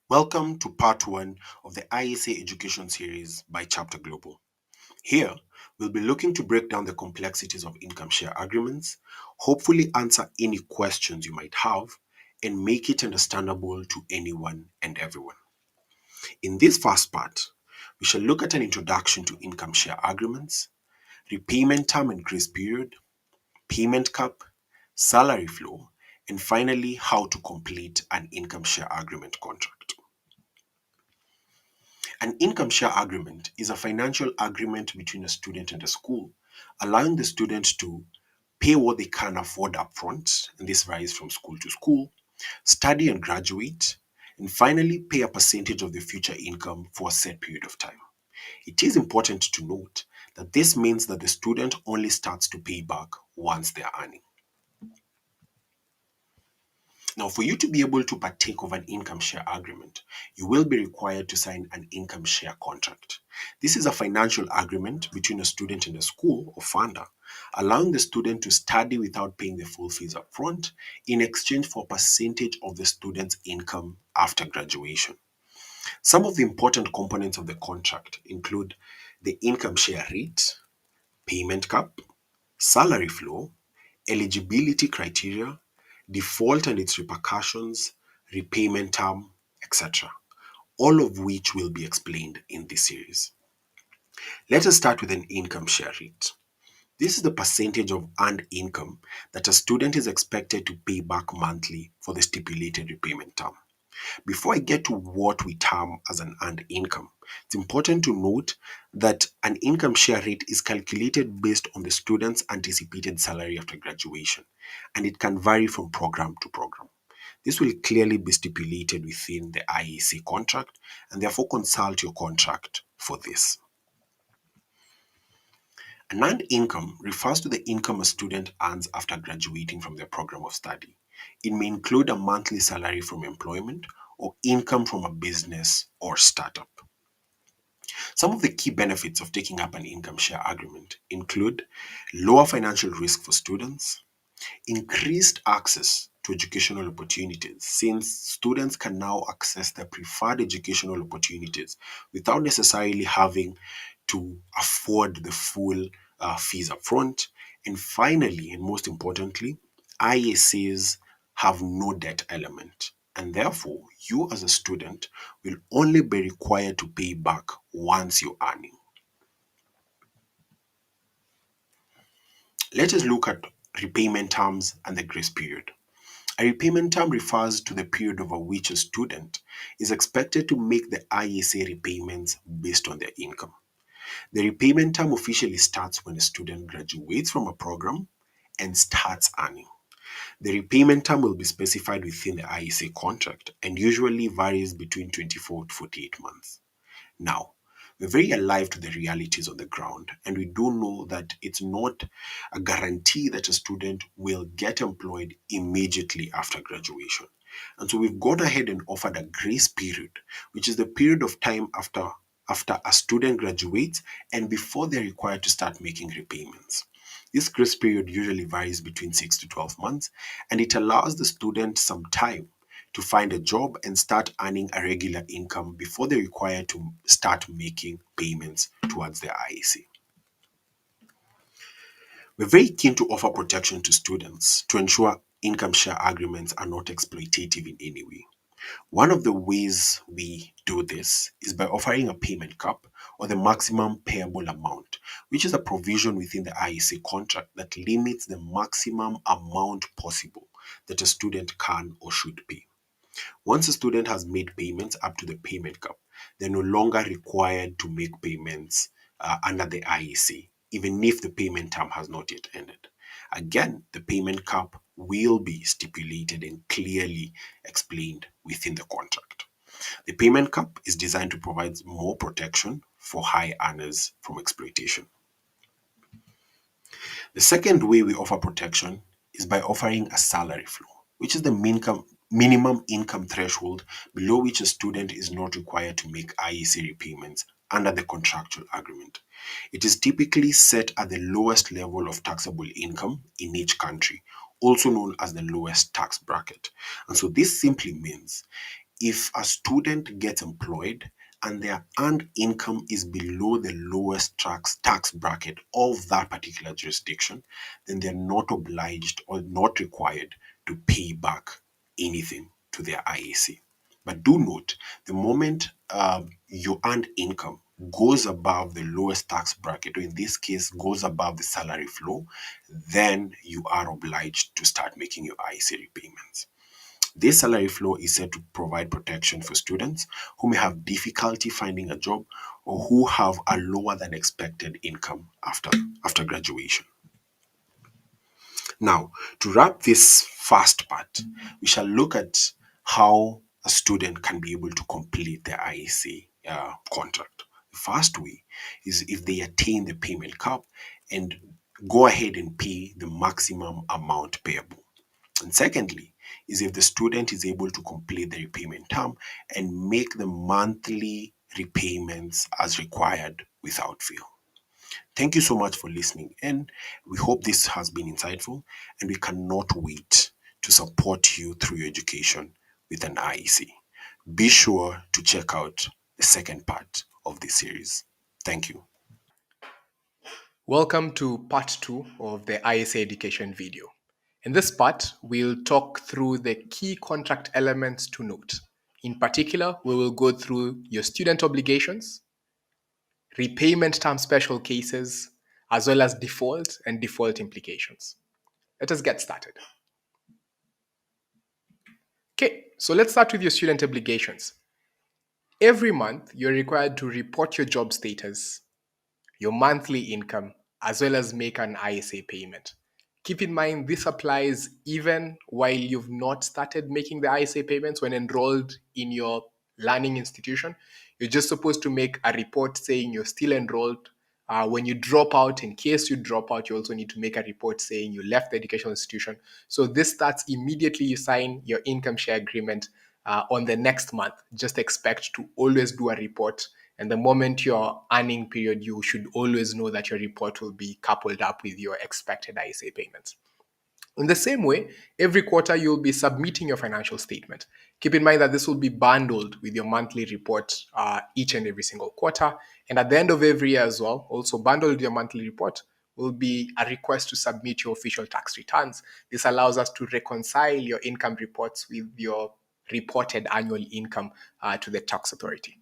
Welcome to part one of the ISA education series by Chaptr Global. Here, we'll be looking to break down the complexities of income share agreements, hopefully answer any questions you might have, and make it understandable to anyone and everyone. In this first part, we shall look at an introduction to income share agreements, repayment term and grace period, payment cap, salary flow, and finally, how to complete an income share agreement contract. An income share agreement is a financial agreement between a student and a school, allowing the student to pay what they can afford upfront, and this varies from school to school, study and graduate, and finally pay a percentage of the future income for a set period of time. It is important to note that this means that the student only starts to pay back once they are earning. Now, for you to be able to partake of an income share agreement, you will be required to sign an income share contract. This is a financial agreement between a student and a school or funder, allowing the student to study without paying the full fees upfront in exchange for a percentage of the student's income after graduation. Some of the important components of the contract include the income share rate, payment cap, salary flow, eligibility criteria, default and its repercussions, repayment term, etc., all of which will be explained in this series. Let us start with an income share rate. This is the percentage of earned income that a student is expected to pay back monthly for the stipulated repayment term. Before I get to what we term as an earned income, it's important to note that an income share rate is calculated based on the student's anticipated salary after graduation, and it can vary from program to program. This will clearly be stipulated within the IEC contract, and therefore consult your contract for this. An earned income refers to the income a student earns after graduating from their program of study. It may include a monthly salary from employment or income from a business or startup. Some of the key benefits of taking up an income share agreement include lower financial risk for students, increased access to educational opportunities, since students can now access their preferred educational opportunities without necessarily having to afford the full fees upfront. And finally, and most importantly, ISAs have no debt element. And therefore, you as a student will only be required to pay back once you're earning. Let us look at repayment terms and the grace period. A repayment term refers to the period over which a student is expected to make the ISA repayments based on their income. The repayment term officially starts when a student graduates from a program and starts earning. The repayment term will be specified within the ISA contract and usually varies between 24 to 48 months. Now, we're very alive to the realities on the ground, and we do know that it's not a guarantee that a student will get employed immediately after graduation. And so we've gone ahead and offered a grace period, which is the period of time after a student graduates and before they're required to start making repayments. This grace period usually varies between 6 to 12 months, and it allows the student some time to find a job and start earning a regular income before they're required to start making payments towards their IAC. We're very keen to offer protection to students to ensure income share agreements are not exploitative in any way. One of the ways we do this is by offering a payment cap or the maximum payable amount, which is a provision within the IEC contract that limits the maximum amount possible that a student can or should pay. Once a student has made payments up to the payment cap, they're no longer required to make payments under the IEC, even if the payment term has not yet ended. Again, the payment cap will be stipulated and clearly explained within the contract. The payment cap is designed to provide more protection for high earners from exploitation. The second way we offer protection is by offering a salary floor, which is the minimum income threshold below which a student is not required to make IEC repayments under the contractual agreement. It is typically set at the lowest level of taxable income in each country, also known as the lowest tax bracket. And so this simply means if a student gets employed and their earned income is below the lowest tax bracket of that particular jurisdiction, then they're not obliged or not required to pay back anything to their IAC. But do note, the moment your earned income goes above the lowest tax bracket, or in this case, goes above the salary floor, then you are obliged to start making your IAC repayments. This salary floor is said to provide protection for students who may have difficulty finding a job or who have a lower than expected income after graduation. Now, to wrap this first part, we shall look at how a student can be able to complete their IAC contract. The first way is if they attain the payment cap and go ahead and pay the maximum amount payable. And secondly, is if the student is able to complete the repayment term and make the monthly repayments as required without fail. Thank you so much for listening, and we hope this has been insightful, and we cannot wait to support you through your education with an IEC. Be sure to check out the second part of this series. Thank you. Welcome to part 2 of the ISA education video. In this part, we'll talk through the key contract elements to note. In particular, we will go through your student obligations, repayment term special cases, as well as default and default implications. Let us get started. Okay, so let's start with your student obligations. Every month, you're required to report your job status, your monthly income, as well as make an ISA payment. Keep in mind, this applies even while you've not started making the ISA payments when enrolled in your learning institution. You're just supposed to make a report saying you're still enrolled. When you drop out, in case you drop out, you also need to make a report saying you left the educational institution. So this starts immediately you sign your income share agreement on the next month. Just expect to always do a report. And the moment your earning period, you should always know that your report will be coupled up with your expected ISA payments. In the same way, every quarter you'll be submitting your financial statement. Keep in mind that this will be bundled with your monthly report each and every single quarter. And at the end of every year as well, also bundled with your monthly report will be a request to submit your official tax returns. This allows us to reconcile your income reports with your reported annual income to the tax authority.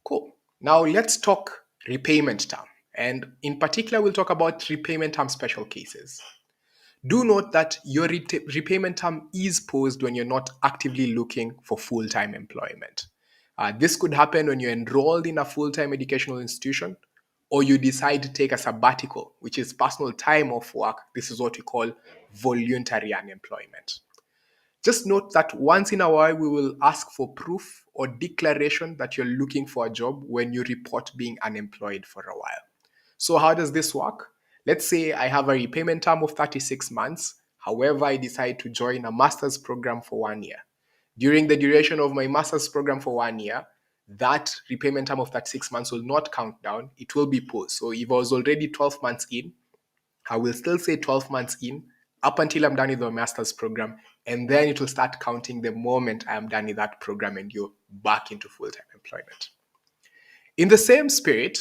Cool. Now let's talk repayment term. And in particular, we'll talk about repayment term special cases. Do note that your repayment term is posed when you're not actively looking for full-time employment. This could happen when you're enrolled in a full-time educational institution or you decide to take a sabbatical, which is personal time off work. This is what we call voluntary unemployment. Just note that once in a while, we will ask for proof or declaration that you're looking for a job when you report being unemployed for a while. So how does this work? Let's say I have a repayment term of 36 months. However, I decide to join a master's program for 1 year. During the duration of my master's program for 1 year, that repayment term of 36 months will not count down. It will be paused. So if I was already 12 months in, I will still say 12 months in up until I'm done with my master's program. And then it will start counting the moment I am done with that program and you're back into full-time employment. In the same spirit,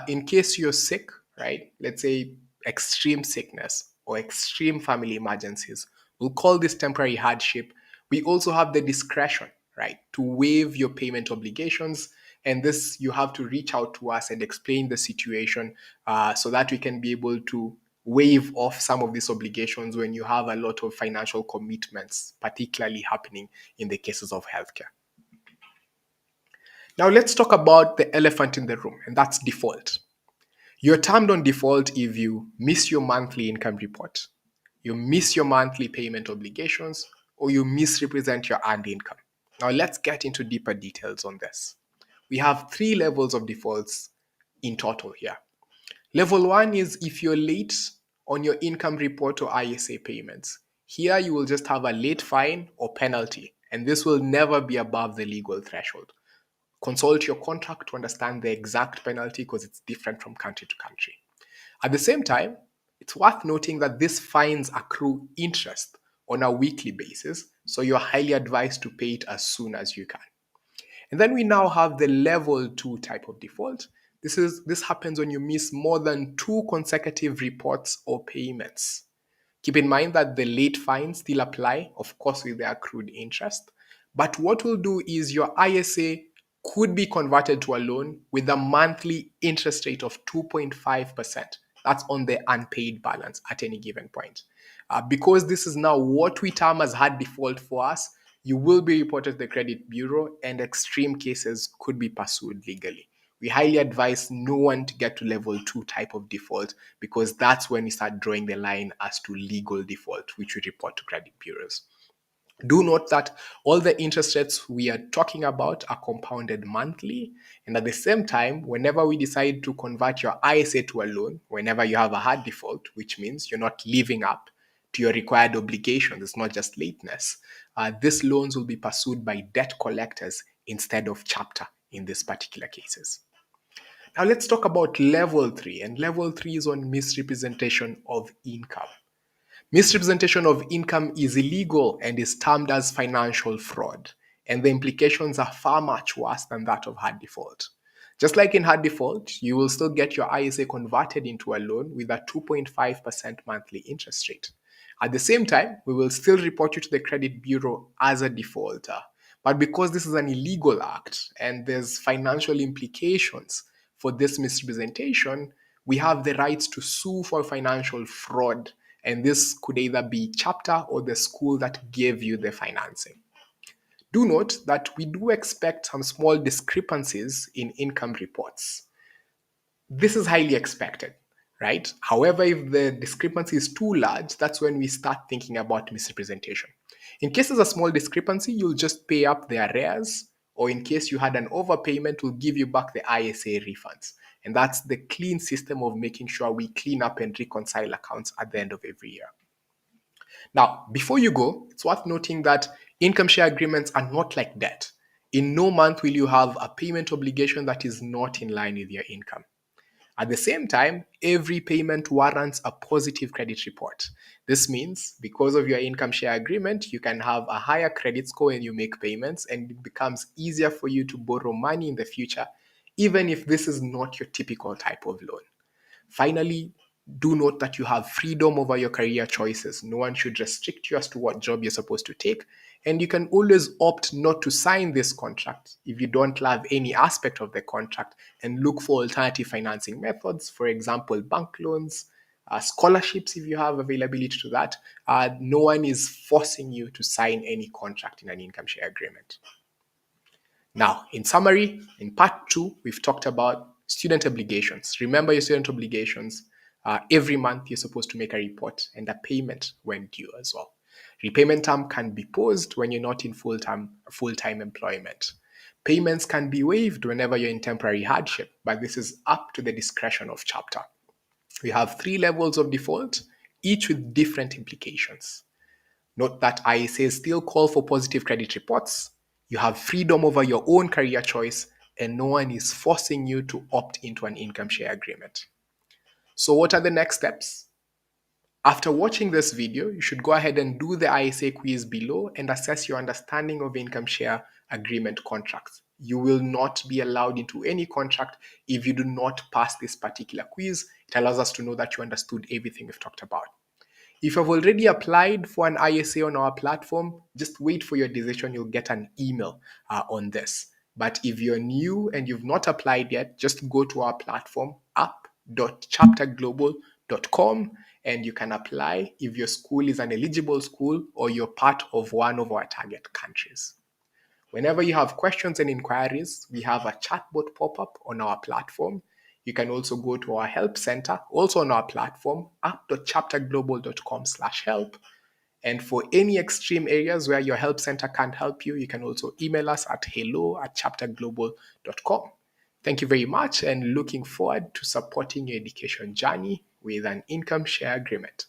in case you're sick, right? Let's say extreme sickness or extreme family emergencies, we'll call this temporary hardship. We also have the discretion, right, to waive your payment obligations. And this, you have to reach out to us and explain the situation so that we can be able to waive off some of these obligations when you have a lot of financial commitments, particularly happening in the cases of healthcare. Now let's talk about the elephant in the room, and that's default. You're termed on default if you miss your monthly income report, you miss your monthly payment obligations, or you misrepresent your earned income. Now let's get into deeper details on this. We have 3 levels of defaults in total here. Level 1 is if you're late on your income report or ISA payments. Here you will just have a late fine or penalty, and this will never be above the legal threshold. Consult your contract to understand the exact penalty because it's different from country to country. At the same time, it's worth noting that these fines accrue interest on a weekly basis. So you're highly advised to pay it as soon as you can. And then we now have the level 2 type of default. This happens when you miss more than 2 consecutive reports or payments. Keep in mind that the late fines still apply, of course, with the accrued interest. But what we'll do is your ISA could be converted to a loan with a monthly interest rate of 2.5%. That's on the unpaid balance at any given point. Because this is now what we term as hard default for us, you will be reported to the credit bureau, and extreme cases could be pursued legally. We highly advise no one to get to level 2 type of default, because that's when we start drawing the line as to legal default, which we report to credit bureaus. Do note that all the interest rates we are talking about are compounded monthly. And at the same time, whenever we decide to convert your ISA to a loan, whenever you have a hard default, which means you're not living up to your required obligations, it's not just lateness, these loans will be pursued by debt collectors instead of chapter in these particular cases. Now let's talk about level 3, and level 3 is on misrepresentation of income. Misrepresentation of income is illegal and is termed as financial fraud, and the implications are far much worse than that of hard default. Just like in hard default, you will still get your ISA converted into a loan with a 2.5% monthly interest rate. At the same time, we will still report you to the credit bureau as a defaulter. But because this is an illegal act and there's financial implications for this misrepresentation, we have the rights to sue for financial fraud, and this could either be chapter or the school that gave you the financing. Do note that we do expect some small discrepancies in income reports. This is highly expected, right? However, if the discrepancy is too large, that's when we start thinking about misrepresentation. In case there's a small discrepancy, you'll just pay up the arrears, or in case you had an overpayment, we'll give you back the ISA refunds. And that's the clean system of making sure we clean up and reconcile accounts at the end of every year. Now, before you go, it's worth noting that income share agreements are not like debt. In no month will you have a payment obligation that is not in line with your income. At the same time, every payment warrants a positive credit report. This means because of your income share agreement, you can have a higher credit score when you make payments, and it becomes easier for you to borrow money in the future, even if this is not your typical type of loan. Finally, do note that you have freedom over your career choices. No one should restrict you as to what job you're supposed to take. And you can always opt not to sign this contract if you don't love any aspect of the contract, and look for alternative financing methods, for example, bank loans, scholarships if you have availability to that. No one is forcing you to sign any contract in an income share agreement. Now, in summary, in part 2, we've talked about student obligations. Remember your student obligations. Every month, you're supposed to make a report and a payment when due as well. Repayment term can be paused when you're not in full-time employment. Payments can be waived whenever you're in temporary hardship, but this is up to the discretion of chapter. We have 3 levels of default, each with different implications. Note that ISAs still call for positive credit reports. You have freedom over your own career choice, and no one is forcing you to opt into an income share agreement. So what are the next steps? After watching this video, you should go ahead and do the ISA quiz below and assess your understanding of income share agreement contracts. You will not be allowed into any contract if you do not pass this particular quiz. It allows us to know that you understood everything we've talked about. If you've already applied for an ISA on our platform, just wait for your decision. You'll get an email on this. But if you're new and you've not applied yet, just go to our platform, app.chaptrglobal.com, and you can apply if your school is an eligible school or you're part of one of our target countries. Whenever you have questions and inquiries, we have a chatbot pop-up on our platform. You can also go to our help center, also on our platform, app.chaptrglobal.com/help. And for any extreme areas where your help center can't help you, you can also email us at hello@chaptrglobal.com. Thank you very much, and looking forward to supporting your education journey with an income share agreement.